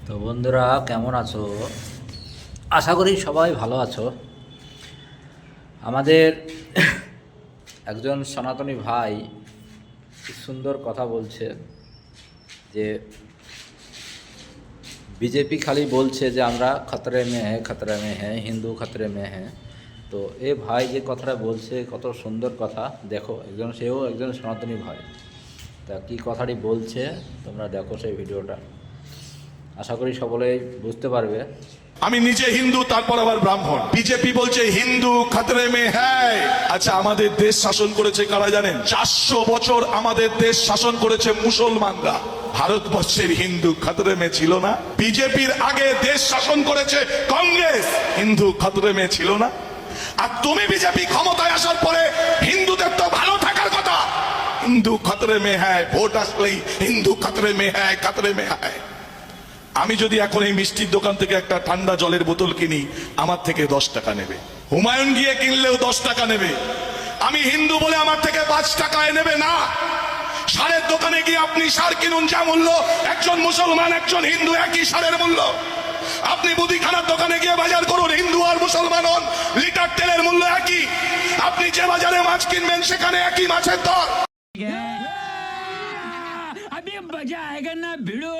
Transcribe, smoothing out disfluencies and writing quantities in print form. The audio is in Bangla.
তো বন্ধুরা কেমন আছো? আশা করি সবাই ভালো আছো। আমাদের একজন সনাতনী ভাই কি সুন্দর কথা বলছে যে বিজেপি খালি বলছে যে আমরা খতরে মে হ্যাঁ হিন্দু খতরে মে হ্যাঁ। তো এ ভাই যে কথাটা বলছে কত সুন্দর কথা, দেখো সেও একজন সনাতনী ভাই, তা কী কথাটি বলছে তোমরা দেখো সেই ভিডিওটা, আশা করি সকলেই বুঝতে পারবে। আমি নিজে হিন্দু, তারপর আবার ব্রাহ্মণ। বিজেপি বলছে হিন্দু খতরে মে হ্যায়। আচ্ছা, আমাদের দেশ শাসন করেছে কারা জানেন? 400 বছর আমাদের দেশ শাসন করেছে মুসলমানরা। ভারতবর্ষের হিন্দু খতরে মে ছিল না? বিজেপির আগে দেশ শাসন করেছে কংগ্রেস, হিন্দু খতরে মে ছিল না? আর তুমি বিজেপি ক্ষমতায় আসার পরে হিন্দুদের তো ভালো থাকার কথা, হিন্দু খতরে মে হ্যায়, ভোট আসলেই হিন্দু খতরে মে হ্যায়, খতরে মে হ্যায়। আমি যদি এখন এই মিষ্টির দোকান থেকে একটা ঠান্ডা জলের বোতল কিনি, আমার থেকে 10 টাকা নেবে। হুমায়ুন গিয়ে কিনলেও 10 টাকা নেবে। আমি হিন্দু বলে আমার থেকে 5 টাকায় নেবে না। সারের দোকানে গিয়ে আপনি সার কিনুন, যা মূল্য, একজন মুসলমান একজন হিন্দু একই সারের মূল্য। আপনি মুদিখানার দোকানে গিয়ে বাজার করুন, হিন্দু আর মুসলমান হন, লিটার তেলের মূল্য একই। আপনি যে বাজারে মাছ কিনবেন সেখানে একই মাছের দর। अभी मजा आएगा ना भिड़ो।